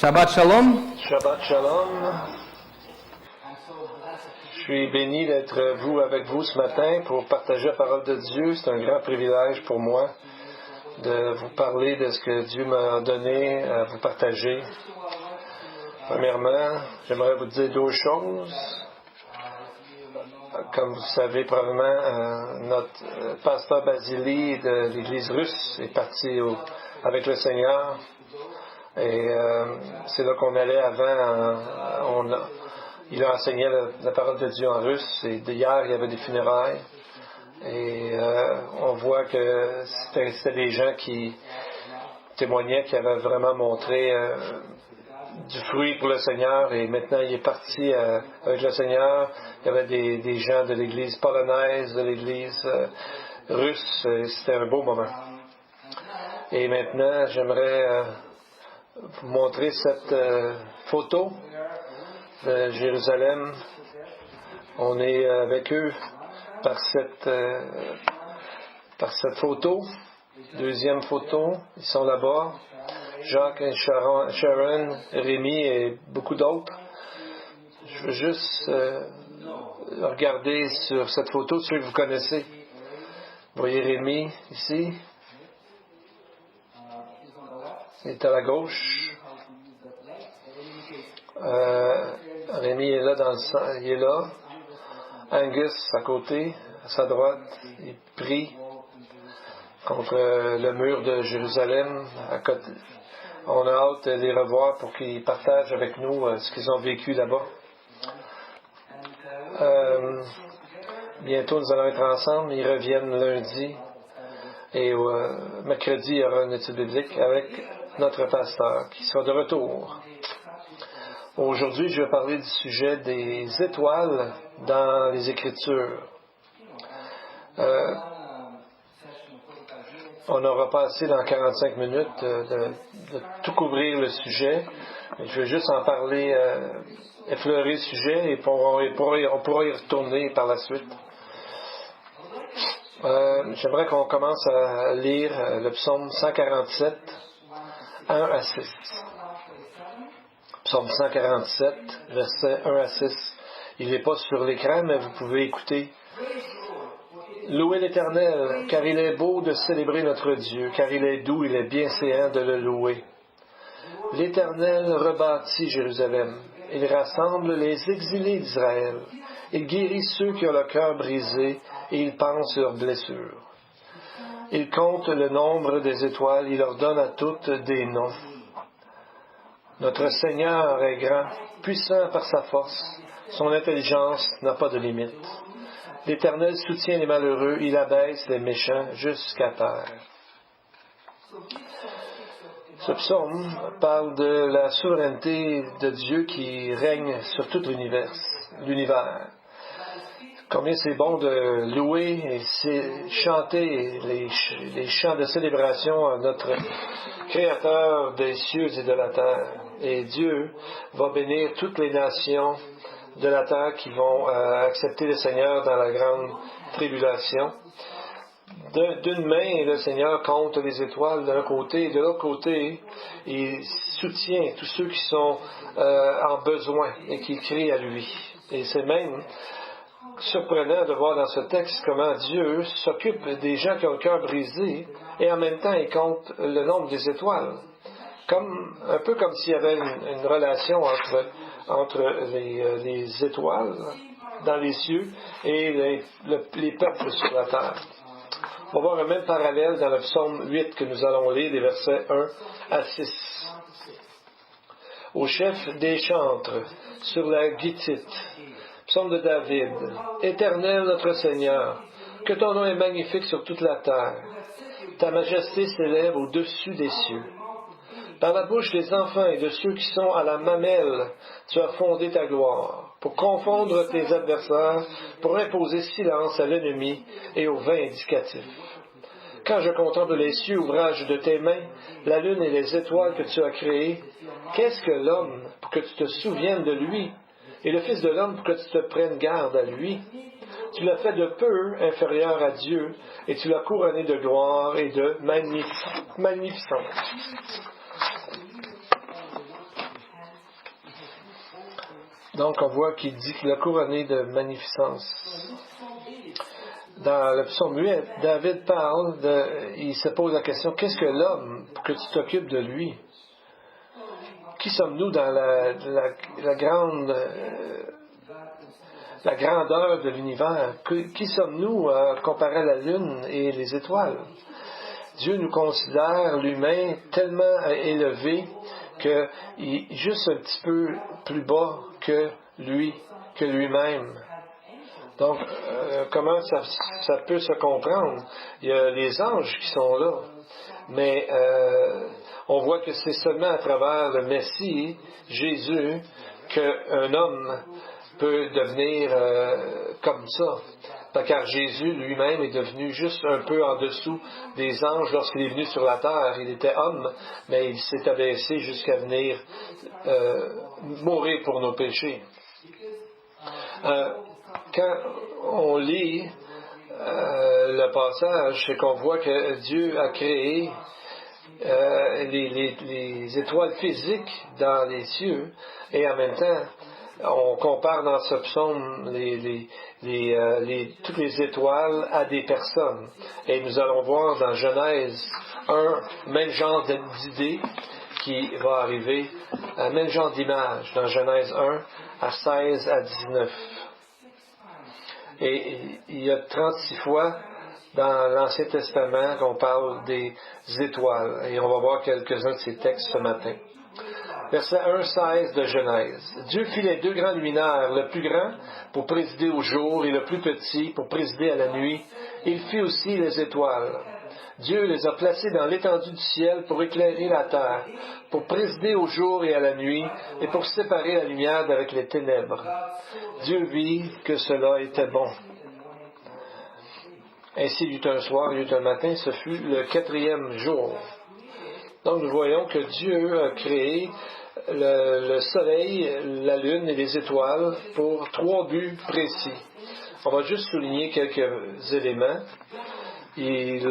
Shabbat Shalom. Shabbat Shalom. Je suis béni d'être avec vous ce matin pour partager la parole de Dieu. C'est un grand privilège pour moi de vous parler de ce que Dieu m'a donné à vous partager. Premièrement, j'aimerais vous dire deux choses. Comme vous savez probablement, notre pasteur Basili de l'Église russe est parti avec le Seigneur. Et c'est là qu'on allait avant. Il a enseigné la parole de Dieu en russe. Et hier, il y avait des funérailles. Et on voit que c'était des gens qui témoignaient, qui avaient vraiment montré du fruit pour le Seigneur. Et maintenant, il est parti avec le Seigneur. Il y avait des gens de l'Église polonaise, de l'Église russe. C'était un beau moment. Et maintenant, j'aimerais vous montrer cette photo de Jérusalem. On est avec eux par cette photo. Deuxième photo, ils sont là-bas. Jacques et Sharon, Rémi et beaucoup d'autres. Je veux juste regarder sur cette photo ceux que vous connaissez. Vous voyez Rémi ici. Il est à la gauche. Rémi est là il est là. Angus à côté, à sa droite, il prie contre le mur de Jérusalem. À côté. On a hâte de les revoir pour qu'ils partagent avec nous ce qu'ils ont vécu là-bas. Bientôt nous allons être ensemble. Ils reviennent lundi. Et mercredi, il y aura une étude biblique avec notre pasteur qui sera de retour. Aujourd'hui, je vais parler du sujet des étoiles dans les Écritures. On aura passé dans 45 minutes de tout couvrir le sujet. Je vais juste en parler, effleurer le sujet et on pourra y retourner par la suite. J'aimerais qu'on commence à lire le psaume 147, 1 à 6. Psaume 147, versets 1 à 6. Il n'est pas sur l'écran, mais vous pouvez écouter. Louez l'Éternel, car il est beau de célébrer notre Dieu, car il est doux, il est bienséant de le louer. L'Éternel rebâtit Jérusalem. Il rassemble les exilés d'Israël. Il guérit ceux qui ont le cœur brisé et il pense leurs blessures. Il compte le nombre des étoiles, il leur donne à toutes des noms. Notre Seigneur est grand, puissant par sa force. Son intelligence n'a pas de limite. L'Éternel soutient les malheureux, il abaisse les méchants jusqu'à terre. Ce psaume parle de la souveraineté de Dieu qui règne sur tout l'univers. Combien c'est bon de louer et chanter les chants de célébration à notre Créateur des cieux et de la terre. Et Dieu va bénir toutes les nations de la terre qui vont accepter le Seigneur dans la grande tribulation. D'une main, le Seigneur compte les étoiles d'un côté, et de l'autre côté, il soutient tous ceux qui sont en besoin et qui crient à lui. Et c'est même surprenant de voir dans ce texte comment Dieu s'occupe des gens qui ont le cœur brisé et en même temps il compte le nombre des étoiles. Un peu comme s'il y avait une relation entre les étoiles dans les cieux et les peuples sur la terre. On va voir un même parallèle dans le psaume 8 que nous allons lire, des versets 1 à 6. Au chef des chantres, sur la guitite, psaume de David. Éternel notre Seigneur, que ton nom est magnifique sur toute la terre. Ta majesté s'élève au-dessus des cieux. Par la bouche des enfants et de ceux qui sont à la mamelle, tu as fondé ta gloire, pour confondre tes adversaires, pour imposer silence à l'ennemi et au vindicatif. Quand je contemple les cieux, ouvrage de tes mains, la lune et les étoiles que tu as créées, qu'est-ce que l'homme pour que tu te souviennes de lui, et le Fils de l'homme pour que tu te prennes garde à lui? Tu l'as fait de peu inférieur à Dieu, et tu l'as couronné de gloire et de magnificence. Donc, on voit qu'il dit qu'il a couronné de magnificence. Dans le psaume 8, David parle, il se pose la question, qu'est-ce que l'homme pour que tu t'occupes de lui? Qui sommes-nous dans la grandeur de l'univers? Qui sommes-nous comparé à la lune et les étoiles? Dieu nous considère, l'humain, tellement élevé qu'il est juste un petit peu plus bas que lui-même. Donc, comment ça peut se comprendre? Il y a les anges qui sont là, mais on voit que c'est seulement à travers le Messie, Jésus, qu'un homme peut devenir comme ça. Car Jésus lui-même est devenu juste un peu en dessous des anges lorsqu'il est venu sur la terre. Il était homme, mais il s'est abaissé jusqu'à venir mourir pour nos péchés. Quand on lit le passage, c'est qu'on voit que Dieu a créé les étoiles physiques dans les cieux, et en même temps, on compare dans ce psaume toutes les étoiles à des personnes. Et nous allons voir dans Genèse 1, même genre d'idée qui va arriver, même genre d'image dans Genèse 1 à 16 à 19. Et il y a 36 fois dans l'Ancien Testament qu'on parle des étoiles. Et on va voir quelques-uns de ces textes ce matin. Verset 1,16 de Genèse. Dieu fit les deux grands luminaires, le plus grand pour présider au jour et le plus petit pour présider à la nuit. Il fit aussi les étoiles. Dieu les a placés dans l'étendue du ciel pour éclairer la terre, pour présider au jour et à la nuit, et pour séparer la lumière d'avec les ténèbres. Dieu vit que cela était bon. Ainsi il y eut un soir, il y eut un matin, ce fut le 4e jour. Donc nous voyons que Dieu a créé le soleil, la lune et les étoiles pour 3 buts précis. On va juste souligner quelques éléments. Il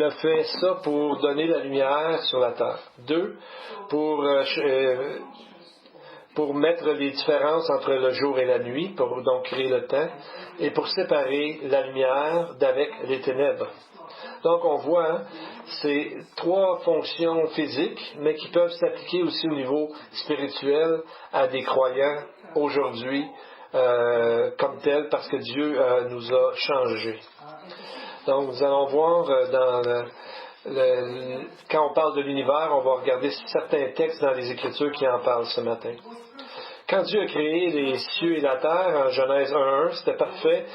a fait ça pour donner la lumière sur la terre. 2, pour mettre les différences entre le jour et la nuit, pour donc créer le temps, et pour séparer la lumière d'avec les ténèbres. Donc on voit ces 3 fonctions physiques, mais qui peuvent s'appliquer aussi au niveau spirituel à des croyants aujourd'hui comme tels, parce que Dieu nous a changés. Donc nous allons voir quand on parle de l'univers, on va regarder certains textes dans les Écritures qui en parlent ce matin. Quand Dieu a créé les cieux et la terre, en Genèse 1.1, c'était parfait.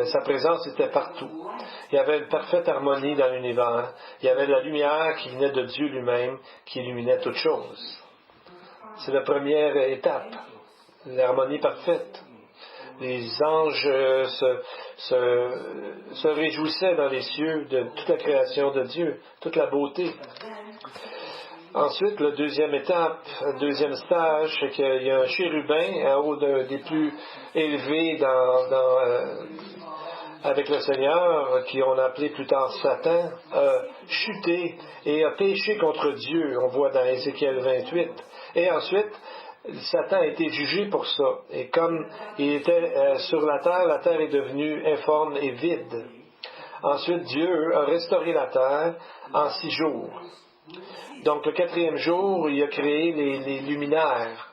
Sa présence était partout. Il y avait une parfaite harmonie dans l'univers. Il y avait la lumière qui venait de Dieu lui-même, qui illuminait toutes choses. C'est la première étape, l'harmonie parfaite. Les anges se réjouissaient dans les cieux de toute la création de Dieu, toute la beauté. Ensuite, la deuxième étape, le deuxième stage, c'est qu'il y a un chérubin en haut des plus élevés avec le Seigneur, qui on a appelé plus tard Satan, a chuté et a péché contre Dieu, on voit dans Ézéchiel 28. Et ensuite, Satan a été jugé pour ça. Et comme il était sur la terre est devenue informe et vide. Ensuite, Dieu a restauré la terre en 6 jours. Donc, le 4e jour, il a créé les luminaires.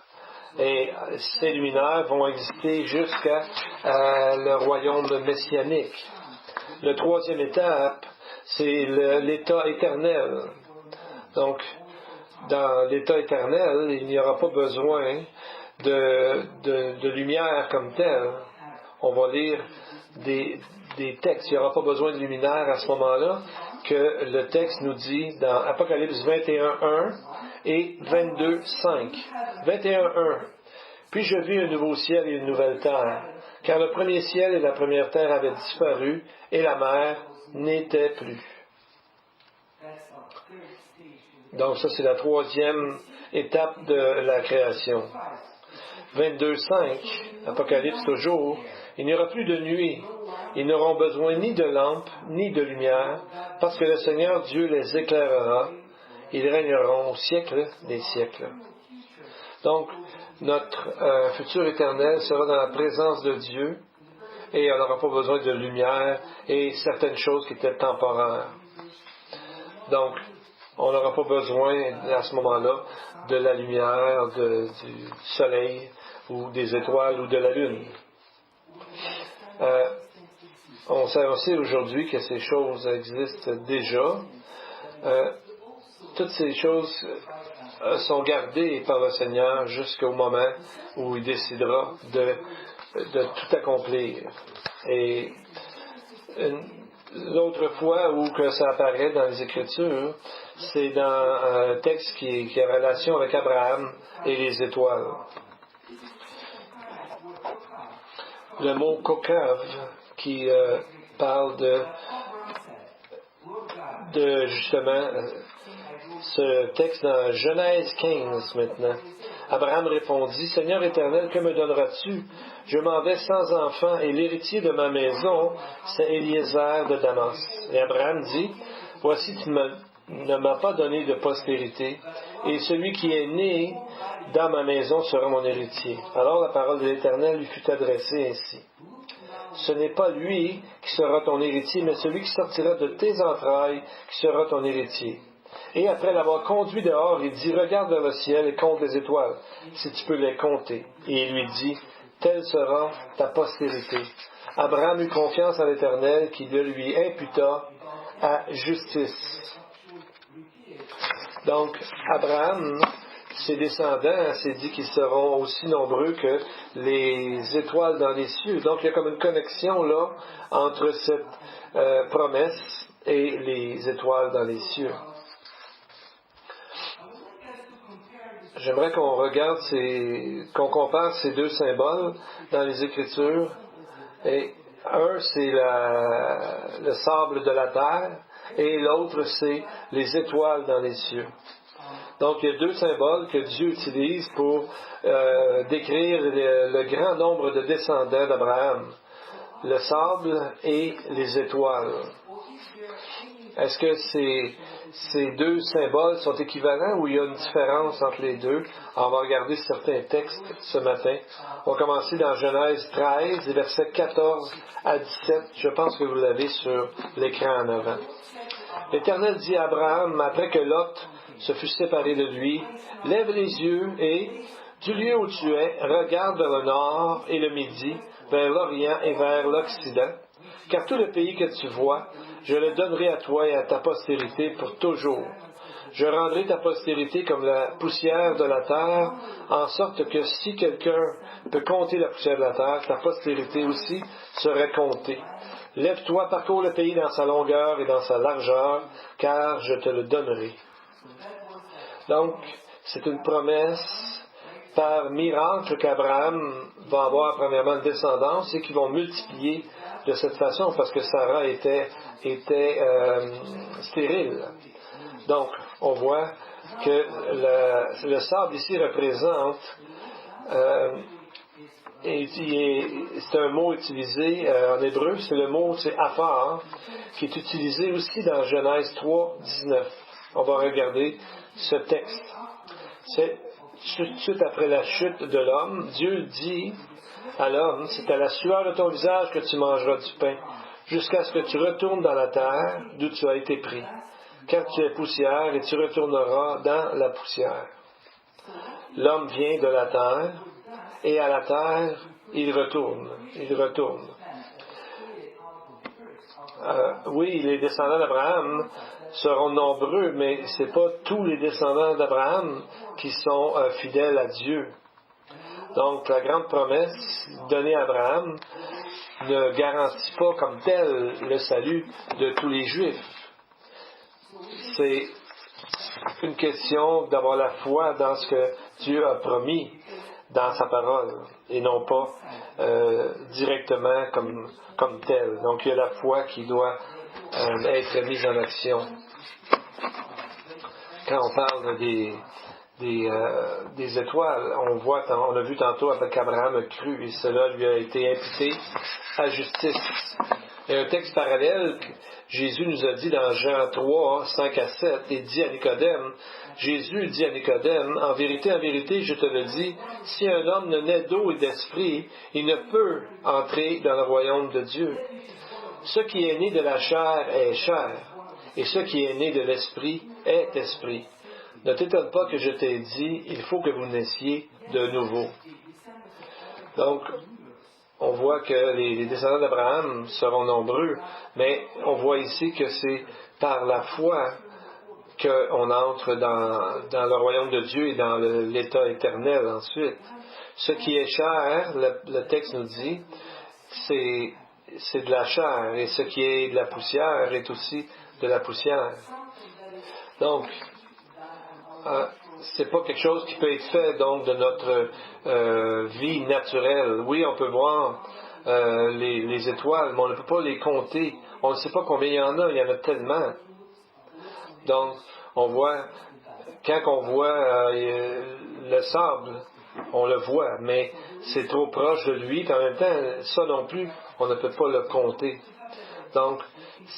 Et ces luminaires vont exister jusqu'à le royaume messianique. La 3e étape, c'est l'état éternel. Donc, dans l'état éternel, il n'y aura pas besoin de lumière comme telle. On va lire des textes. Il n'y aura pas besoin de luminaire à ce moment-là, que le texte nous dit dans Apocalypse 21.1 et 22.5. 21.1. Puis je vis un nouveau ciel et une nouvelle terre, car le premier ciel et la première terre avaient disparu, et la mer n'était plus. Donc ça, c'est la 3e étape de la création. 22.5, Apocalypse toujours, il n'y aura plus de nuit. Ils n'auront besoin ni de lampe, ni de lumière, parce que le Seigneur Dieu les éclairera. Ils régneront au siècle des siècles. Donc, notre futur éternel sera dans la présence de Dieu et on n'aura pas besoin de lumière et certaines choses qui étaient temporaires. Donc, on n'aura pas besoin à ce moment-là de la lumière du soleil ou des étoiles ou de la lune. On sait aussi aujourd'hui que ces choses existent déjà. Toutes ces choses sont gardées par le Seigneur jusqu'au moment où il décidera de tout accomplir. Et l'autre fois où que ça apparaît dans les Écritures, c'est dans un texte qui a relation avec Abraham et les étoiles. Le mot kokav qui parle de justement ce texte dans Genèse 15 maintenant. Abraham répondit, « Seigneur éternel, que me donneras-tu? Je m'en vais sans enfant, et l'héritier de ma maison, c'est Eliezer de Damas. » Et Abraham dit, « Voici, tu ne m'as pas donné de postérité, et celui qui est né dans ma maison sera mon héritier. » Alors la parole de l'Éternel lui fut adressée ainsi. Ce n'est pas lui qui sera ton héritier, mais celui qui sortira de tes entrailles qui sera ton héritier. Et après l'avoir conduit dehors, il dit, « Regarde vers le ciel et compte les étoiles, si tu peux les compter. » Et il lui dit, « Telle sera ta postérité. » Abraham eut confiance en l'Éternel qui le lui imputa à justice. Donc, Abraham, ses descendants, s'est dit qu'ils seront aussi nombreux que les étoiles dans les cieux. Donc, il y a comme une connexion là entre cette promesse et les étoiles dans les cieux. J'aimerais qu'on regarde, qu'on compare ces deux symboles dans les Écritures. Et un, c'est le sable de la terre, et l'autre, c'est les étoiles dans les cieux. Donc, il y a deux symboles que Dieu utilise pour décrire le grand nombre de descendants d'Abraham. Le sable et les étoiles. Est-ce que ces deux symboles sont équivalents ou il y a une différence entre les deux? Alors, on va regarder certains textes ce matin. On va commencer dans Genèse 13, versets 14 à 17. Je pense que vous l'avez sur l'écran en avant. L'Éternel dit à Abraham, après que Lot se fut séparé de lui, « Lève les yeux et, du lieu où tu es, regarde vers le nord et le midi, vers l'Orient et vers l'Occident, car tout le pays que tu vois, je le donnerai à toi et à ta postérité pour toujours. Je rendrai ta postérité comme la poussière de la terre, en sorte que si quelqu'un peut compter la poussière de la terre, ta postérité aussi serait comptée. Lève-toi, parcours le pays dans sa longueur et dans sa largeur, car je te le donnerai. » Donc, c'est une promesse par miracle qu'Abraham va avoir premièrement une descendance et qu'ils vont multiplier de cette façon parce que Sarah était stérile. Donc, on voit que le sable ici représente, c'est un mot utilisé en hébreu, c'est le mot, c'est afar, qui est utilisé aussi dans Genèse 3, 19. On va regarder ce texte. C'est tout de suite après la chute de l'homme, Dieu dit à l'homme, c'est à la sueur de ton visage que tu mangeras du pain, jusqu'à ce que tu retournes dans la terre d'où tu as été pris, car tu es poussière et tu retourneras dans la poussière. L'homme vient de la terre, et à la terre, il retourne. Oui, les descendants d'Abraham seront nombreux, mais ce n'est pas tous les descendants d'Abraham qui sont fidèles à Dieu. Donc, la grande promesse donnée à Abraham ne garantit pas comme telle le salut de tous les Juifs. C'est une question d'avoir la foi dans ce que Dieu a promis dans sa parole et non pas directement comme tel. Donc, il y a la foi qui doit être mise en action. Quand on parle des étoiles, on a vu tantôt avec Abraham a cru et cela lui a été imputé à justice. Et un texte parallèle, Jésus nous a dit dans Jean 3, 5 à 7, et dit à Nicodème, Jésus dit à Nicodème, en vérité, je te le dis, si un homme ne naît d'eau et d'esprit, il ne peut entrer dans le royaume de Dieu. Ce qui est né de la chair est chair, et ce qui est né de l'esprit est esprit. Ne t'étonne pas que je t'ai dit, il faut que vous naissiez de nouveau. Donc, on voit que les descendants d'Abraham seront nombreux, mais on voit ici que c'est par la foi qu'on entre dans le royaume de Dieu et dans l'état éternel ensuite. Ce qui est chair, le texte nous dit, c'est de la chair, et ce qui est de la poussière est aussi de la poussière. Donc, c'est pas quelque chose qui peut être fait donc de notre vie naturelle. Oui, on peut voir les étoiles, mais on ne peut pas les compter. On ne sait pas combien il y en a tellement. Donc, on voit, quand on voit le sable, on le voit, mais c'est trop proche de lui, puis en même temps, ça non plus, on ne peut pas le compter. Donc,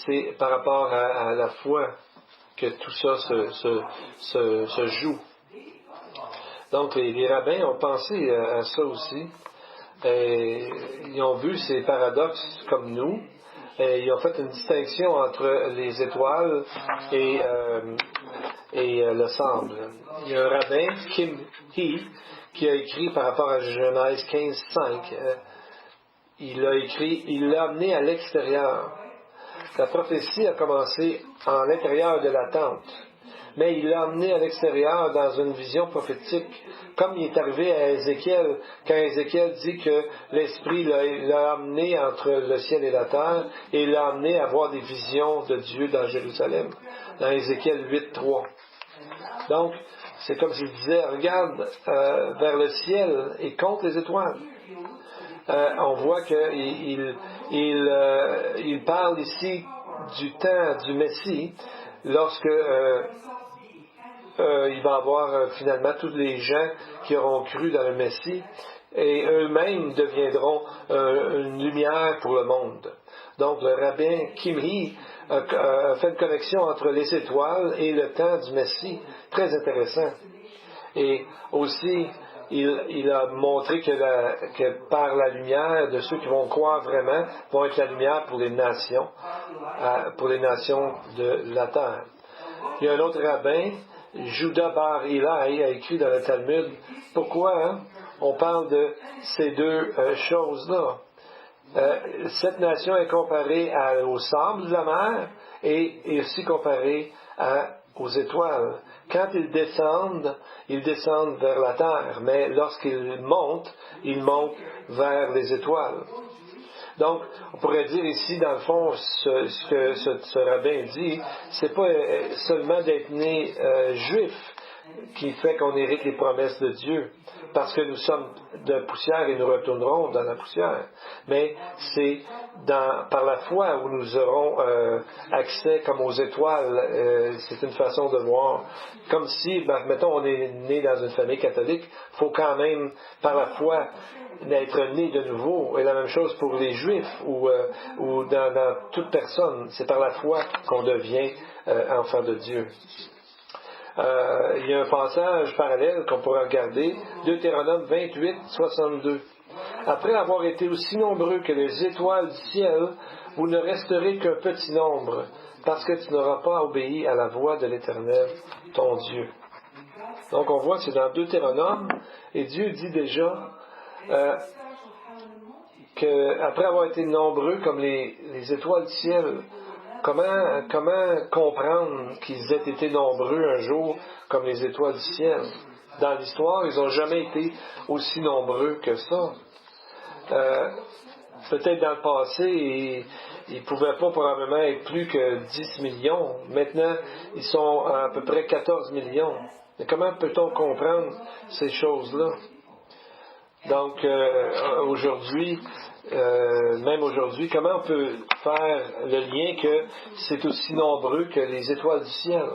c'est par rapport à la foi que tout ça se joue. Donc, les rabbins ont pensé à ça aussi. Et ils ont vu ces paradoxes comme nous. Et ils ont fait une distinction entre les étoiles et le sable. Il y a un rabbin, Kim Hee, qui a écrit par rapport à Genèse 15:5. Il l'a amené à l'extérieur. La prophétie a commencé en l'intérieur de la tente, mais il l'a amené à l'extérieur dans une vision prophétique, comme il est arrivé à Ézéchiel, quand Ézéchiel dit que l'Esprit l'a amené entre le ciel et la terre, et l'a amené à voir des visions de Dieu dans Jérusalem, dans Ézéchiel 8:3. Donc, c'est comme s'il disait, regarde vers le ciel et compte les étoiles. On voit qu'il parle ici du temps du Messie, lorsque il va y avoir finalement tous les gens qui auront cru dans le Messie, et eux-mêmes deviendront une lumière pour le monde. Donc le rabbin Kim Hee a fait une connexion entre les étoiles et le temps du Messie, très intéressant. Et aussi, il a montré que par la lumière de ceux qui vont croire vraiment, vont être la lumière pour les nations de la terre. Il y a un autre rabbin, Judah Bar Ilai, a écrit dans le Talmud, pourquoi on parle de ces deux choses-là. Cette nation est comparée au sable de la mer et aussi comparée aux étoiles. Quand ils descendent vers la terre, mais lorsqu'ils montent vers les étoiles. Donc, on pourrait dire ici, dans le fond, ce que ce rabbin dit, c'est pas seulement d'être né juif qui fait qu'on hérite les promesses de Dieu, parce que nous sommes de poussière et nous retournerons dans la poussière. Mais c'est par la foi où nous aurons accès comme aux étoiles. C'est une façon de voir. Comme si, mettons, on est né dans une famille catholique, il faut quand même, par la foi, d'être né de nouveau. Et la même chose pour les Juifs ou dans toute personne. C'est par la foi qu'on devient enfant de Dieu. Il y a un passage parallèle qu'on pourrait regarder, Deutéronome 28, 62. Après avoir été aussi nombreux que les étoiles du ciel, vous ne resterez qu'un petit nombre, parce que tu n'auras pas obéi à la voix de l'Éternel, ton Dieu. Donc on voit que c'est dans Deutéronome, et Dieu dit déjà qu'après avoir été nombreux comme les étoiles du ciel, comment comprendre qu'ils aient été nombreux un jour comme les étoiles du ciel? Dans l'histoire, ils n'ont jamais été aussi nombreux que ça. Peut-être dans le passé, ils ne pouvaient pas probablement être plus que 10 millions. Maintenant, ils sont à peu près 14 millions. Mais comment peut-on comprendre ces choses-là? Donc, même aujourd'hui, comment on peut faire le lien que c'est aussi nombreux que les étoiles du ciel?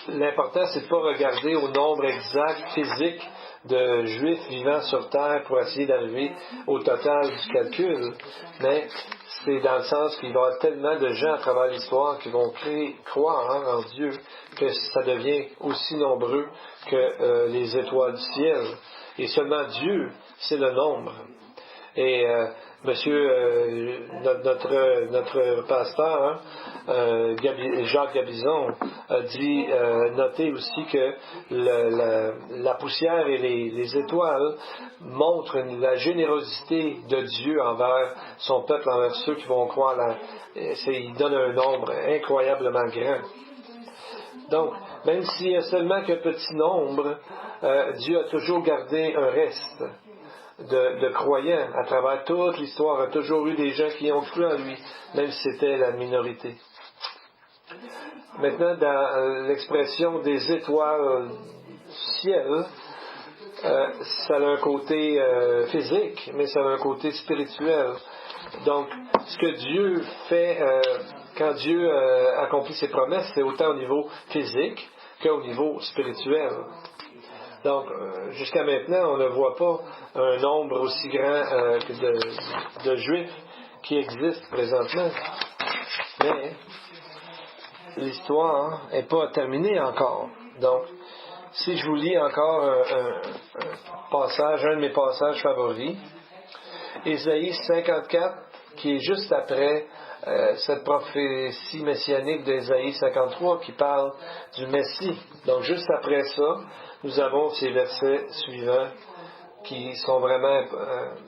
L'important, c'est de ne pas regarder au nombre exact physique de Juifs vivant sur terre pour essayer d'arriver au total du calcul, mais c'est dans le sens qu'il va y avoir tellement de gens à travers l'histoire qui vont croire en Dieu que ça devient aussi nombreux que les étoiles du ciel. Et seulement Dieu, c'est le nombre. Et notre pasteur, Jacques Gabizon, a dit, noter aussi que la poussière et les étoiles montrent la générosité de Dieu envers son peuple, envers ceux qui vont croire. Il donne un nombre incroyablement grand. Donc, même s'il y a seulement qu'un petit nombre, Dieu a toujours gardé un reste de croyants. À travers toute l'histoire, il y a toujours eu des gens qui ont cru en lui, même si c'était la minorité. Maintenant, dans l'expression des étoiles du ciel, ça a un côté physique, mais ça a un côté spirituel. Donc, ce que Dieu fait, quand Dieu accomplit ses promesses, c'est autant au niveau physique qu'au niveau spirituel. Donc, jusqu'à maintenant, on ne voit pas un nombre aussi grand de Juifs qui existent présentement. Mais l'histoire n'est pas terminée encore. Donc, si je vous lis encore un passage, un de mes passages favoris, Ésaïe 54, qui est juste après cette prophétie messianique d'Ésaïe 53 qui parle du Messie. Donc, juste après ça, nous avons ces versets suivants qui sont vraiment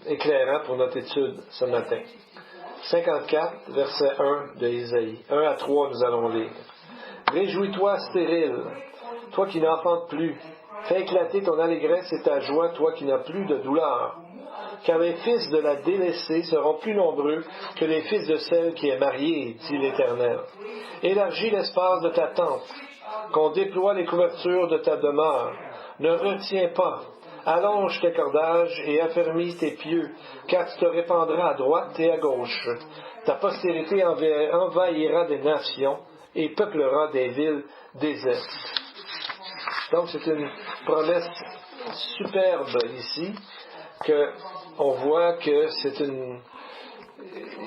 éclairants pour notre étude ce matin. 54, verset 1 de Ésaïe. 1 à 3, nous allons lire. « Réjouis-toi, stérile, toi qui n'enfantes plus. Fais éclater ton allégresse et ta joie, toi qui n'as plus de douleur. Car les fils de la délaissée seront plus nombreux que les fils de celle qui est mariée, dit l'Éternel. Élargis l'espace de ta tente, qu'on déploie les couvertures de ta demeure. Ne retiens pas. Allonge tes cordages et affermis tes pieux, car tu te répandras à droite et à gauche. Ta postérité envahira des nations et peuplera des villes désertes. » Donc c'est une promesse superbe ici, qu'on voit que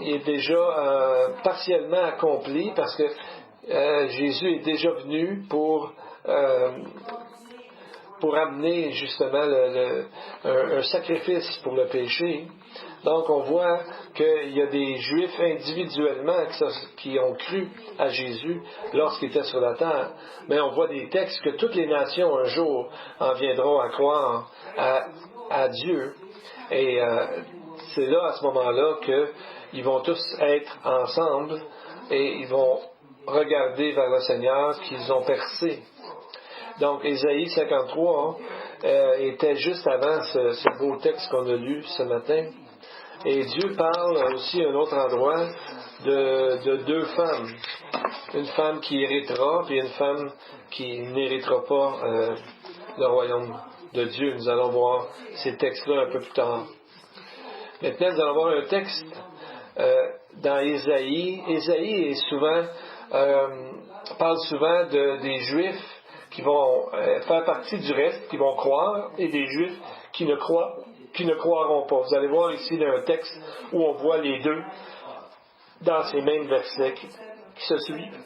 il est déjà partiellement accompli parce que Jésus est déjà venu pour amener justement un sacrifice pour le péché. Donc on voit qu'il y a des Juifs individuellement qui ont cru à Jésus lorsqu'il était sur la terre, mais on voit des textes que toutes les nations un jour en viendront à croire à Dieu. Et c'est là, à ce moment-là, qu'ils vont tous être ensemble et ils vont regarder vers le Seigneur qu'ils ont percé. Donc, Ésaïe 53 était juste avant ce beau texte qu'on a lu ce matin. Et Dieu parle aussi à un autre endroit de deux femmes. Une femme qui héritera, puis une femme qui n'héritera pas le royaume de Dieu. Nous allons voir ces textes-là un peu plus tard. Maintenant, nous allons voir un texte dans Ésaïe. Ésaïe parle souvent des Juifs qui vont faire partie du reste, qui vont croire, et des Juifs qui ne croiront pas. Vous allez voir ici un texte où on voit les deux dans ces mêmes versets qui se suivent.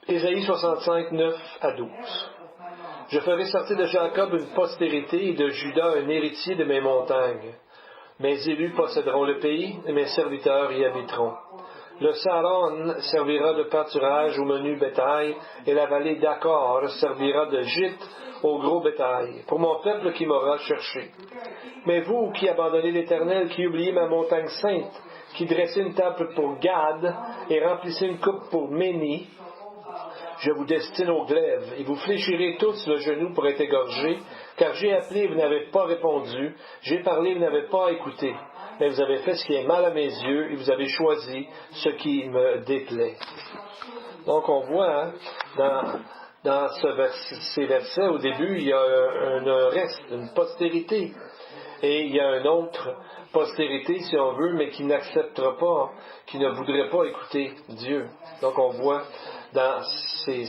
Ésaïe 65, 9 à 12. « Je ferai sortir de Jacob une postérité et de Juda un héritier de mes montagnes. Mes élus posséderont le pays et mes serviteurs y habiteront. Le Saron servira de pâturage au menu bétail et la vallée d'Accor servira de gîte au gros bétail, pour mon peuple qui m'aura cherché. Mais vous qui abandonnez l'Éternel, qui oubliez ma montagne sainte, qui dressez une table pour Gad et remplissez une coupe pour Méni, je vous destine au glaive, et vous fléchirez tous le genou pour être égorgés, car j'ai appelé et vous n'avez pas répondu, j'ai parlé et vous n'avez pas écouté. Mais vous avez fait ce qui est mal à mes yeux, et vous avez choisi ce qui me déplaît. » Donc on voit dans ces versets, au début, il y a un reste, une postérité. Et il y a une autre postérité, si on veut, mais qui n'acceptera pas, qui ne voudrait pas écouter Dieu. Donc on voit dans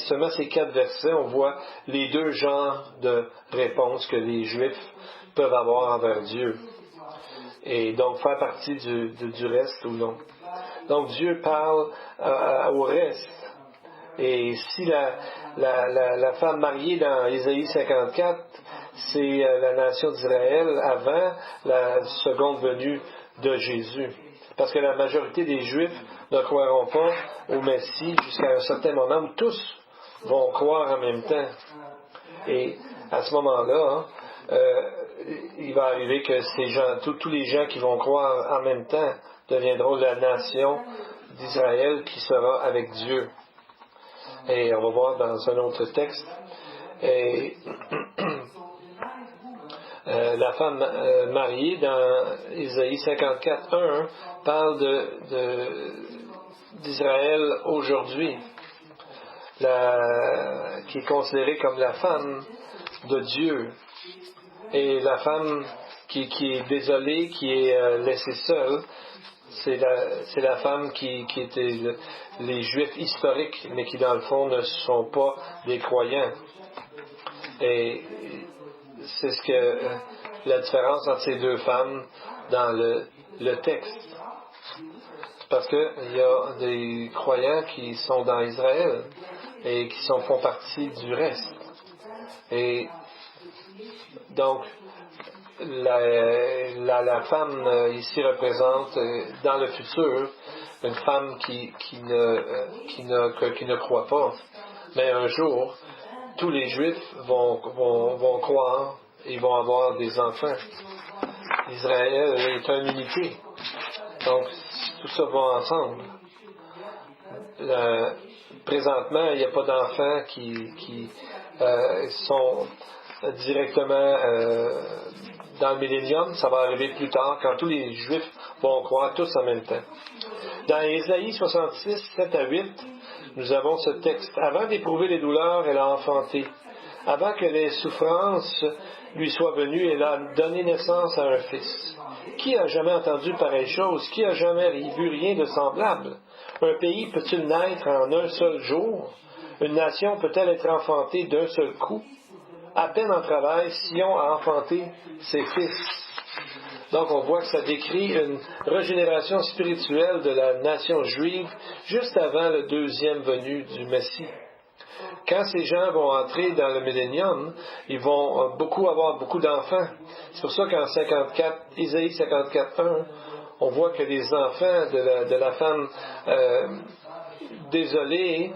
seulement ces 4 versets, on voit les 2 genres de réponses que les Juifs peuvent avoir envers Dieu. Et donc faire partie du reste ou non. Donc Dieu parle au reste. Et si la femme mariée dans Ésaïe 54, c'est la nation d'Israël avant la seconde venue de Jésus. Parce que la majorité des Juifs ne croiront pas au Messie jusqu'à un certain moment où tous vont croire en même temps. Et à ce moment-là, il va arriver que ces gens, tous les gens qui vont croire en même temps deviendront la nation d'Israël qui sera avec Dieu. Et on va voir dans un autre texte. Et la femme mariée dans Ésaïe 54:1 parle d'Israël aujourd'hui, qui est considérée comme la femme de Dieu. Et la femme qui est désolée, qui est laissée seule, c'est la femme qui était les Juifs historiques, mais qui dans le fond ne sont pas des croyants. Et c'est ce que la différence entre ces 2 femmes dans le texte. Parce qu'il y a des croyants qui sont dans Israël et qui font partie du reste. Et donc, la femme ici représente dans le futur une femme qui ne croit pas. Mais un jour, tous les Juifs vont croire et vont avoir des enfants. Israël est une unité. Donc, tout ça va ensemble. Présentement, il n'y a pas d'enfants qui sont directement dans le millénium. Ça va arriver plus tard, quand tous les Juifs vont croire tous en même temps. Dans Ésaïe 66, 7-8, nous avons ce texte. « Avant d'éprouver les douleurs, elle a enfanté. Avant que les souffrances lui soient venues, elle a donné naissance à un fils. Qui a jamais entendu pareille chose? Qui a jamais vu rien de semblable? Un pays peut-il naître en un seul jour? Une nation peut-elle être enfantée d'un seul coup? À peine en travail, Sion a enfanté ses fils. » Donc on voit que ça décrit une régénération spirituelle de la nation juive juste avant le deuxième venue du Messie. Quand ces gens vont entrer dans le millénium, ils vont avoir beaucoup d'enfants. C'est pour ça qu'en Ésaïe 54:1, on voit que les enfants de la femme désolée,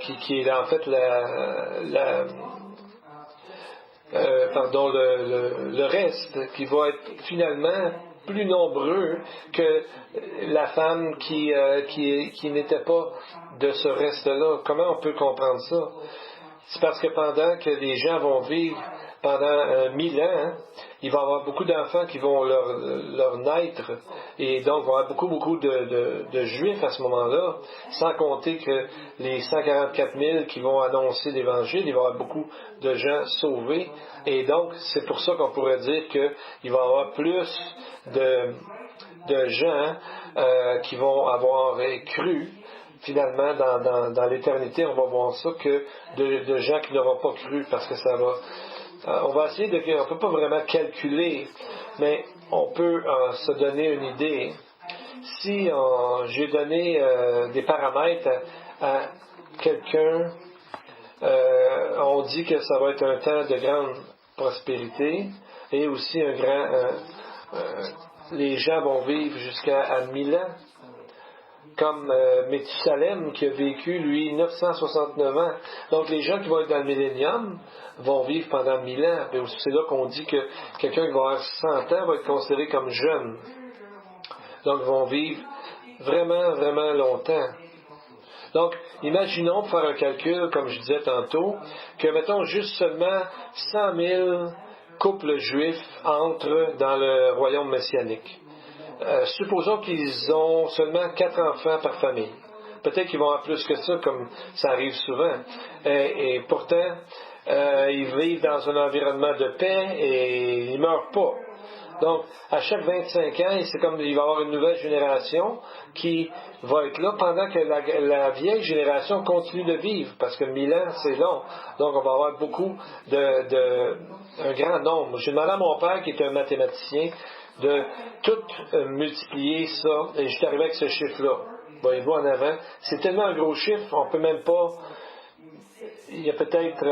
qui est en fait le reste, qui va être finalement plus nombreux que la femme qui n'était pas de ce reste-là. Comment on peut comprendre ça? C'est parce que pendant que les gens vont vivre pendant 1000 ans, il va y avoir beaucoup d'enfants qui vont leur naître, et donc il va y avoir beaucoup de Juifs à ce moment-là, sans compter que les 144 000 qui vont annoncer l'Évangile, il va y avoir beaucoup de gens sauvés, et donc c'est pour ça qu'on pourrait dire qu'il va y avoir plus de gens qui vont avoir cru. Finalement, dans l'éternité, on va voir ça, que de gens qui n'auront pas cru, parce que ça va... on va essayer on ne peut pas vraiment calculer, mais on peut se donner une idée. Si j'ai donné des paramètres à quelqu'un, on dit que ça va être un temps de grande prospérité, et aussi les gens vont vivre jusqu'à 1000 ans. Comme Méthusalem qui a vécu, lui, 969 ans. Donc, les gens qui vont être dans le millénium vont vivre pendant 1000 ans. Et c'est là qu'on dit que quelqu'un qui va avoir 100 ans va être considéré comme jeune. Donc, ils vont vivre vraiment, vraiment longtemps. Donc, imaginons, pour faire un calcul, comme je disais tantôt, que, mettons, juste seulement 100 000 couples juifs entrent dans le royaume messianique. Supposons qu'ils ont seulement 4 enfants par famille. Peut-être qu'ils vont avoir plus que ça, comme ça arrive souvent. Et pourtant, ils vivent dans un environnement de paix et ils ne meurent pas. Donc, à chaque 25 ans, c'est comme il va y avoir une nouvelle génération qui va être là pendant que la vieille génération continue de vivre, parce que 1000 ans, c'est long. Donc, on va avoir beaucoup un grand nombre. J'ai demandé à mon père, qui est un mathématicien, de tout multiplier ça, et je suis arrivé avec ce chiffre-là. Voyez-vous en avant. C'est tellement un gros chiffre, on peut même pas... Il y a peut-être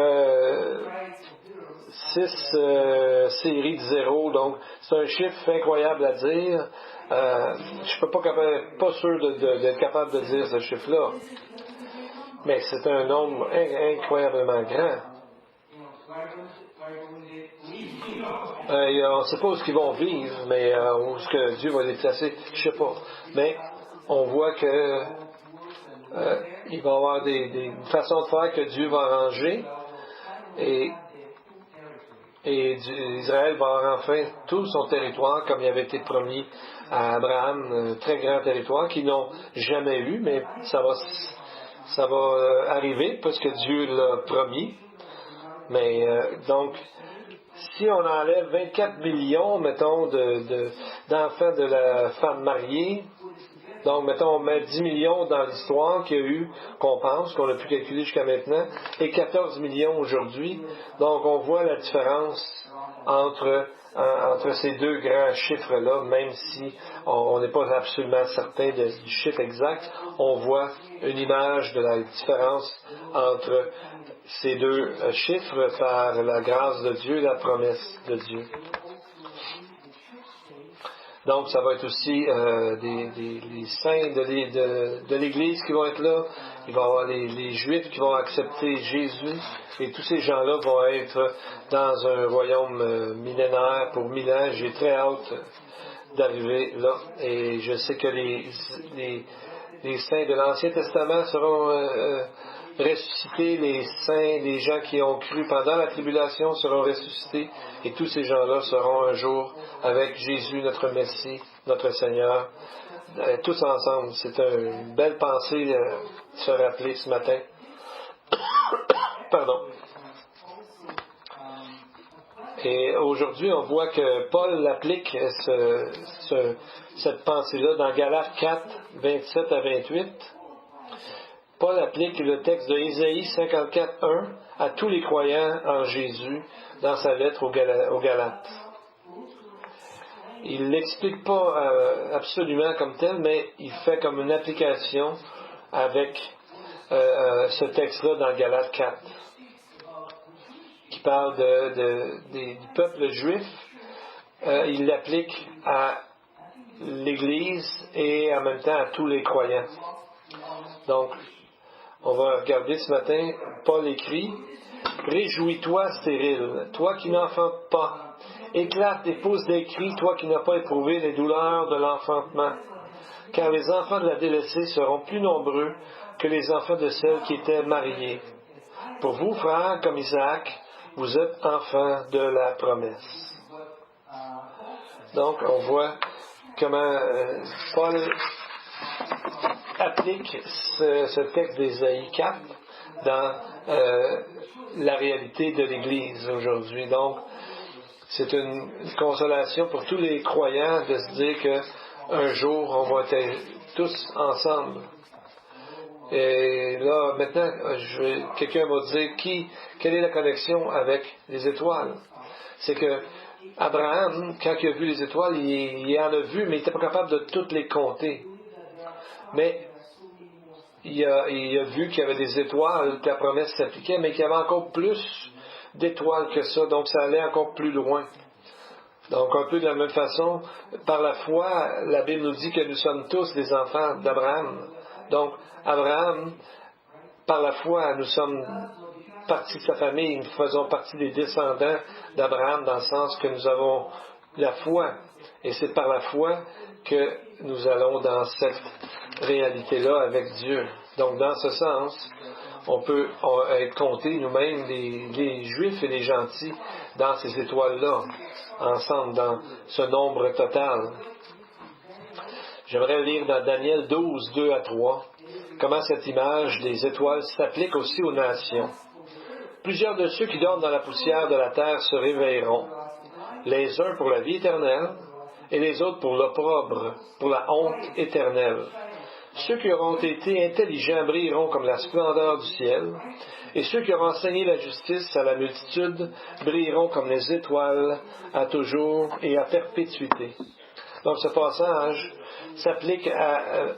6 séries de zéros, donc c'est un chiffre incroyable à dire. Je ne suis pas sûr d'être capable de dire ce chiffre-là. Mais c'est un nombre incroyablement grand. On ne sait pas où ils vont vivre, mais où est-ce que Dieu va les placer, je ne sais pas. Mais on voit que il va y avoir des façons de faire que Dieu va arranger, et Israël va avoir enfin tout son territoire comme il avait été promis à Abraham, un très grand territoire qu'ils n'ont jamais eu, mais ça va arriver parce que Dieu l'a promis. Mais donc, si on enlève 24 millions, mettons, d'enfants de la femme mariée, donc, mettons, on met 10 millions dans l'histoire qu'il y a eu, qu'on pense, qu'on a pu calculer jusqu'à maintenant, et 14 millions aujourd'hui. Donc, on voit la différence entre ces deux grands chiffres-là, même si on n'est pas absolument certain du chiffre exact. On voit une image de la différence entre ces deux chiffres par la grâce de Dieu et la promesse de Dieu. Donc, ça va être aussi les saints de l'Église qui vont être là. Il va y avoir les Juifs qui vont accepter Jésus. Et tous ces gens-là vont être dans un royaume millénaire pour 1000 ans. J'ai très hâte d'arriver là. Et je sais que les saints de l'Ancien Testament seront ressuscités. Les saints, les gens qui ont cru pendant la tribulation seront ressuscités. Et tous ces gens-là seront un jour avec Jésus, notre Messie, notre Seigneur, tous ensemble. C'est une belle pensée de se rappeler ce matin. Pardon. Et aujourd'hui, on voit que Paul applique cette pensée-là dans Galates 4, 27 à 28. Paul applique le texte de Ésaïe 54, 1 à tous les croyants en Jésus dans sa lettre aux Galates. Il ne l'explique pas absolument comme tel, mais il fait comme une application avec ce texte-là dans Galates 4, qui parle du peuple juif. Il l'applique à l'Église et en même temps à tous les croyants. Donc, on va regarder ce matin, Paul écrit « Réjouis-toi, stérile, toi qui n'enfantes pas. Éclate et pousse des cris, toi qui n'as pas éprouvé les douleurs de l'enfantement. Car les enfants de la délaissée seront plus nombreux que les enfants de celles qui étaient mariées. Pour vous, frères, comme Isaac, vous êtes enfants de la promesse. » Donc, on voit comment Paul applique ce texte d'Ésaïe 4 dans la réalité de l'Église aujourd'hui. Donc, c'est une consolation pour tous les croyants de se dire qu'un jour, on va être tous ensemble. Et là, maintenant, quelqu'un va dire quelle est la connexion avec les étoiles? C'est que Abraham, quand il a vu les étoiles, il en a vu, mais il n'était pas capable de toutes les compter. Mais il a vu qu'il y avait des étoiles, que la promesse s'appliquait, mais qu'il y avait encore plus d'étoiles que ça, donc ça allait encore plus loin. Donc un peu de la même façon, par la foi, la Bible nous dit que nous sommes tous des enfants d'Abraham. Donc Abraham, par la foi, nous sommes partie de sa famille, nous faisons partie des descendants d'Abraham dans le sens que nous avons la foi. Et c'est par la foi que nous allons dans cette réalité-là avec Dieu. Donc dans ce sens, on peut être comptés nous-mêmes, les Juifs et les gentils, dans ces étoiles-là, ensemble, dans ce nombre total. J'aimerais lire dans Daniel 12, 2 à 3, comment cette image des étoiles s'applique aussi aux nations. Plusieurs de ceux qui dorment dans la poussière de la terre se réveilleront, les uns pour la vie éternelle, et les autres pour l'opprobre, pour la honte éternelle. Ceux qui auront été intelligents brilleront comme la splendeur du ciel, et ceux qui auront enseigné la justice à la multitude brilleront comme les étoiles à toujours et à perpétuité. Donc ce passage s'applique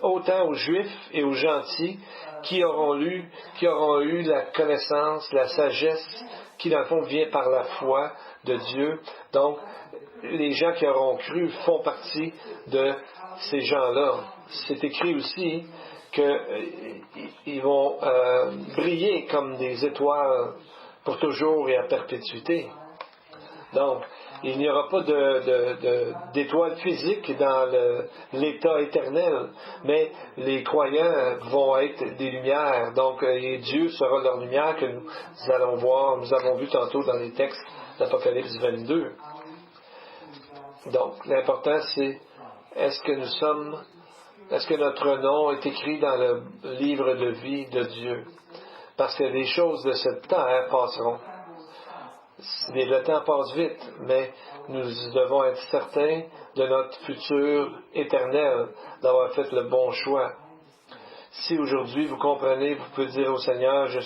autant aux Juifs et aux gentils qui auront eu la connaissance, la sagesse, qui dans le fond vient par la foi de Dieu. Donc, les gens qui auront cru font partie de ces gens-là. C'est écrit aussi qu'ils vont briller comme des étoiles pour toujours et à perpétuité. Donc, il n'y aura pas d'étoiles physiques dans l'état éternel, mais les croyants vont être des lumières. Donc, et Dieu sera leur lumière que nous allons voir, nous avons vu tantôt dans les textes d'Apocalypse 22. Donc, l'important c'est, est-ce que notre nom est écrit dans le livre de vie de Dieu? Parce que les choses de cette terre passeront. Le temps passe vite, mais nous devons être certains de notre futur éternel, d'avoir fait le bon choix. Si aujourd'hui vous comprenez, vous pouvez dire au Seigneur, je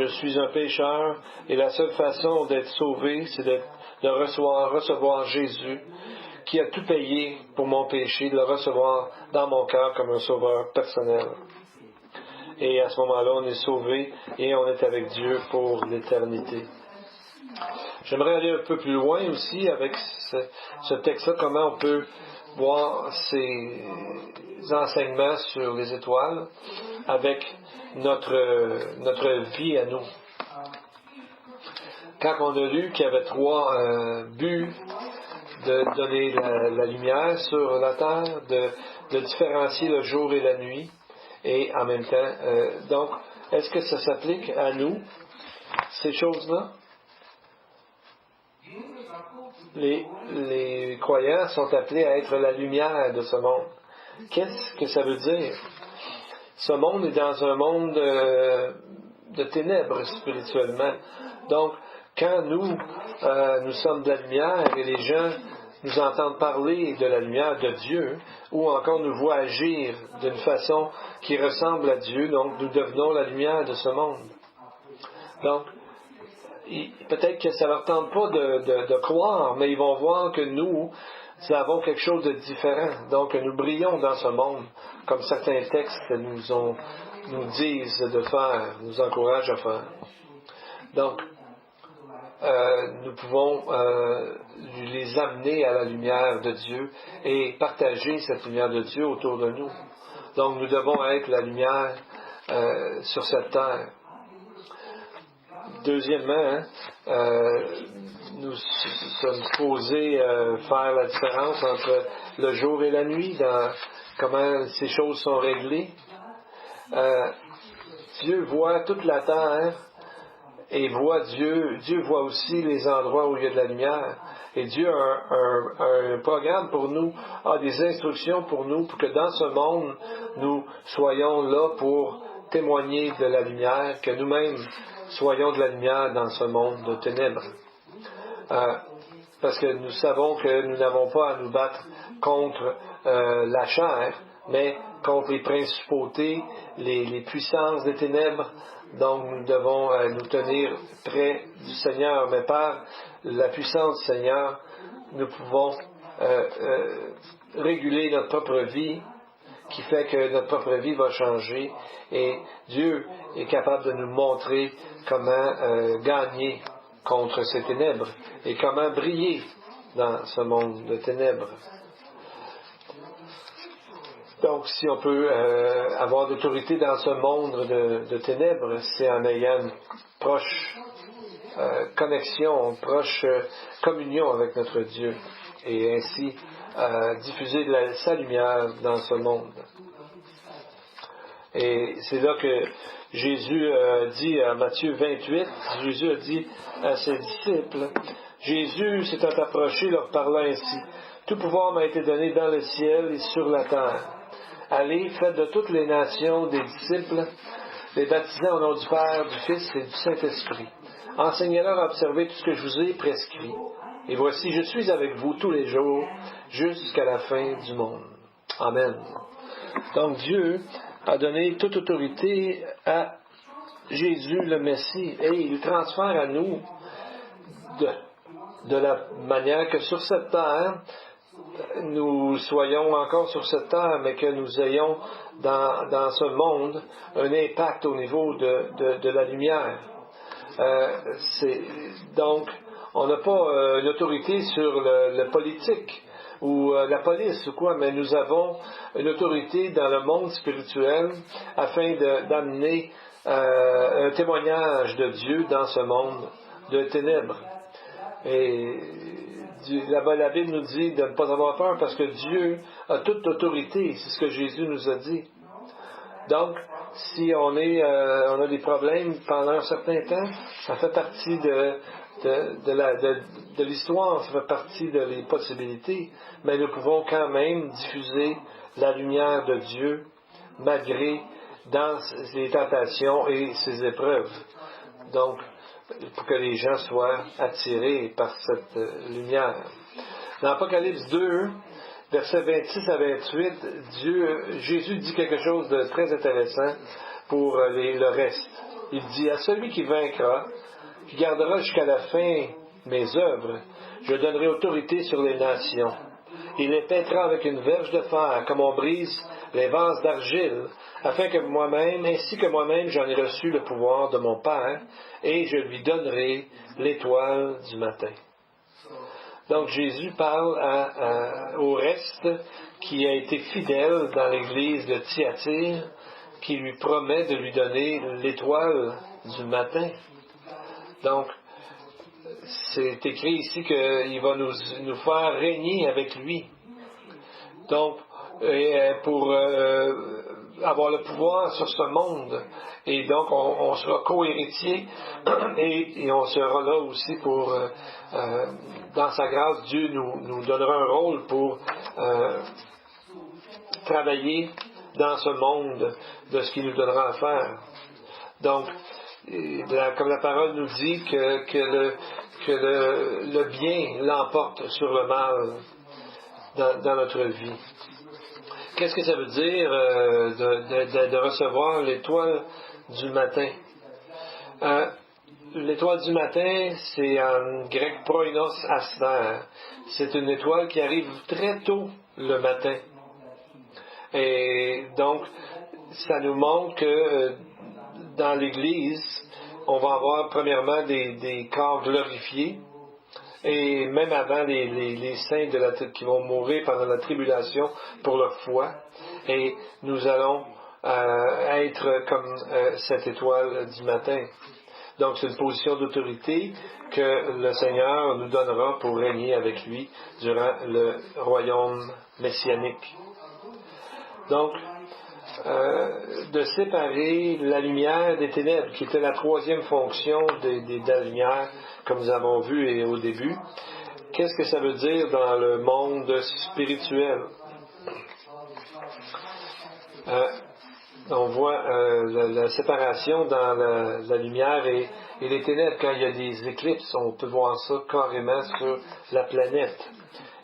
suis un pécheur, et la seule façon d'être sauvé, c'est de recevoir Jésus, qui a tout payé pour mon péché, de le recevoir dans mon cœur comme un sauveur personnel. Et à ce moment-là, on est sauvé et on est avec Dieu pour l'éternité. J'aimerais aller un peu plus loin aussi avec ce texte-là, comment on peut voir ces enseignements sur les étoiles avec notre vie à nous. Quand on a lu qu'il y avait 3 buts de donner la lumière sur la terre, de différencier le jour et la nuit, et en même temps, donc, est-ce que ça s'applique à nous, ces choses-là? Les croyants sont appelés à être la lumière de ce monde. Qu'est-ce que ça veut dire? Ce monde est dans un monde de ténèbres spirituellement. Donc, quand nous sommes de la lumière et les gens nous entendent parler de la lumière de Dieu, ou encore nous voient agir d'une façon qui ressemble à Dieu, donc nous devenons la lumière de ce monde. Donc, peut-être que ça ne leur tente pas de croire, mais ils vont voir que nous avons quelque chose de différent. Donc, nous brillons dans ce monde, comme certains textes nous disent de faire, nous encouragent à faire. Donc, nous pouvons les amener à la lumière de Dieu et partager cette lumière de Dieu autour de nous. Donc, nous devons être la lumière sur cette terre. Deuxièmement, nous sommes supposés faire la différence entre le jour et la nuit, dans comment ces choses sont réglées. Dieu voit toute la terre et Dieu voit aussi les endroits où il y a de la lumière. Et Dieu a un programme pour nous, a des instructions pour nous, pour que dans ce monde, nous soyons là pour témoigner de la lumière, que nous-mêmes soyons de la lumière dans ce monde de ténèbres. Parce que nous savons que nous n'avons pas à nous battre contre la chair, mais contre les principautés, les puissances des ténèbres. Donc nous devons nous tenir près du Seigneur, mais par la puissance du Seigneur, nous pouvons réguler notre propre vie, qui fait que notre propre vie va changer, et Dieu est capable de nous montrer comment gagner contre ces ténèbres et comment briller dans ce monde de ténèbres. Donc, si on peut avoir d'autorité dans ce monde de ténèbres, c'est en ayant une proche connexion, une proche communion avec notre Dieu, et ainsi diffuser sa lumière dans ce monde. Et c'est là que Jésus dit à Matthieu 28, Jésus a dit à ses disciples, Jésus s'étant approché, leur parla ainsi, « Tout pouvoir m'a été donné dans le ciel et sur la terre. Allez, faites de toutes les nations des disciples, les baptisant au nom du Père, du Fils et du Saint-Esprit. Enseignez-leur à observer tout ce que je vous ai prescrit. Et voici, je suis avec vous tous les jours jusqu'à la fin du monde. Amen. Donc Dieu a donné toute autorité à Jésus le Messie et il transfère à nous de la manière que sur cette terre, nous soyons encore sur cette terre, mais que nous ayons dans ce monde un impact au niveau de la lumière. Donc, on n'a pas une autorité sur le politique ou la police ou quoi, mais nous avons une autorité dans le monde spirituel afin d'amener un témoignage de Dieu dans ce monde de ténèbres. Et la Bible nous dit de ne pas avoir peur parce que Dieu a toute autorité. C'est ce que Jésus nous a dit. Donc, si on a des problèmes pendant un certain temps, ça fait partie de l'histoire, ça fait partie des possibilités, mais nous pouvons quand même diffuser la lumière de Dieu malgré dans les tentations et ses épreuves. Donc, pour que les gens soient attirés par cette lumière. Dans Apocalypse 2, versets 26 à 28, Jésus dit quelque chose de très intéressant pour le reste. Il dit, à celui qui vaincra, qui gardera jusqu'à la fin mes œuvres, je donnerai autorité sur les nations. Il les pètera avec une verge de fer, comme on brise les vases d'argile, afin que moi-même, ainsi que moi-même, j'en ai reçu le pouvoir de mon Père, et je lui donnerai l'étoile du matin. Donc Jésus parle au reste qui a été fidèle dans l'église de Thyatire, qui lui promet de lui donner l'étoile du matin. Donc, c'est écrit ici qu'il va nous faire régner avec lui. Donc, pour avoir le pouvoir sur ce monde. Et donc, on sera co-héritier et on sera là aussi pour, dans sa grâce, Dieu nous donnera un rôle pour travailler dans ce monde de ce qu'il nous donnera à faire. Donc, comme la parole nous dit que le bien l'emporte sur le mal dans notre vie. Qu'est-ce que ça veut dire de recevoir l'étoile du matin? L'étoile du matin, c'est en grec proinos aster. C'est une étoile qui arrive très tôt le matin. Et donc, ça nous montre que dans l'Église, on va avoir premièrement des corps glorifiés. Et même avant les saints qui vont mourir pendant la tribulation pour leur foi. Et nous allons être comme cette étoile du matin. Donc c'est une position d'autorité que le Seigneur nous donnera pour régner avec lui durant le royaume messianique. Donc, de séparer la lumière des ténèbres, qui était la troisième fonction de la lumière, comme nous avons vu au début. Qu'est-ce que ça veut dire dans le monde spirituel? On voit la séparation dans la lumière et les ténèbres. Quand il y a des éclipses, on peut voir ça carrément sur la planète.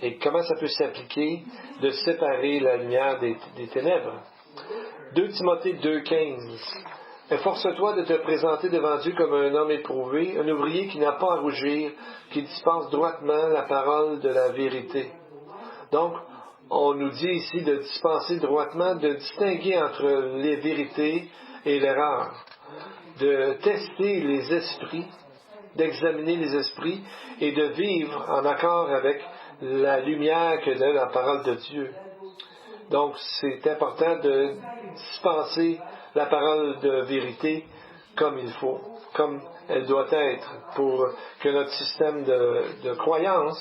Et comment ça peut s'appliquer de séparer la lumière des ténèbres? 2 Timothée 2,15. Efforce-toi de te présenter devant Dieu comme un homme éprouvé, un ouvrier qui n'a pas à rougir, qui dispense droitement la parole de la vérité. Donc, on nous dit ici de dispenser droitement, de distinguer entre les vérités et l'erreur, de tester les esprits, d'examiner les esprits et de vivre en accord avec la lumière que donne la parole de Dieu. Donc, c'est important de dispenser la parole de vérité comme il faut, comme elle doit être, pour que notre système de croyance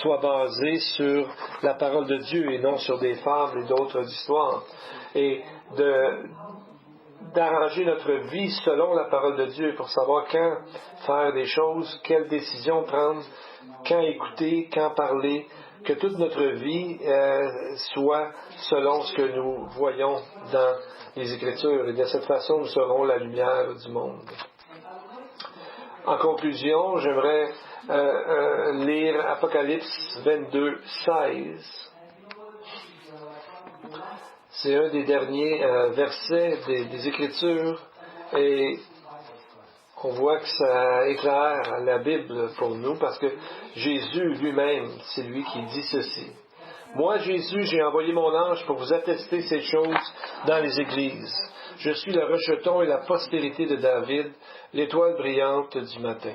soit basé sur la parole de Dieu et non sur des fables et d'autres histoires. Et d'arranger notre vie selon la parole de Dieu pour savoir quand faire des choses, quelles décisions prendre, quand écouter, quand parler, que toute notre vie soit selon ce que nous voyons dans les Écritures. Et de cette façon, nous serons la lumière du monde. En conclusion, j'aimerais lire Apocalypse 22, 16. C'est un des derniers versets des Écritures et on voit que ça éclaire la Bible pour nous parce que Jésus lui-même, c'est lui qui dit ceci. Moi, Jésus, j'ai envoyé mon ange pour vous attester ces choses dans les églises. Je suis le rejeton et la postérité de David, l'étoile brillante du matin.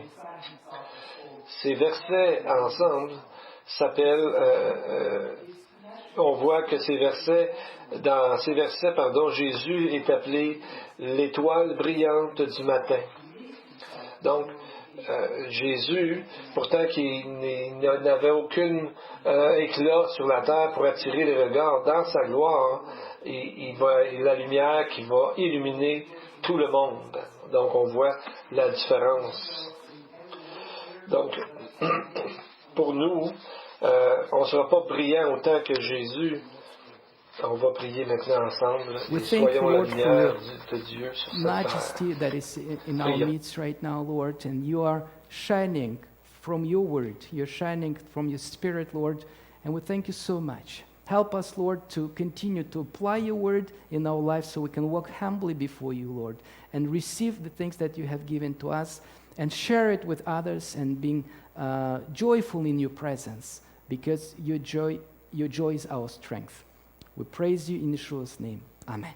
Ces versets ensemble s'appellent, on voit que dans ces versets, Jésus est appelé l'étoile brillante du matin. Donc, Jésus, pourtant qu'il n'avait aucun éclat sur la terre pour attirer les regards, dans sa gloire, il a la lumière qui va illuminer tout le monde. Donc, on voit la différence. Donc, pour nous, on ne sera pas brillant autant que Jésus. On va prier maintenant ensemble et soyons la lumière de Dieu sur cette majesty that is in our midst right now, Lord, and you are shining from your word. You're shining from your spirit, Lord, and we thank you so much. Help us, Lord, to continue to apply your word in our lives so we can walk humbly before you, Lord, and receive the things that you have given to us and share it with others and being joyful in your presence because your joy is our strength. We praise you in Yeshua's name. Amen.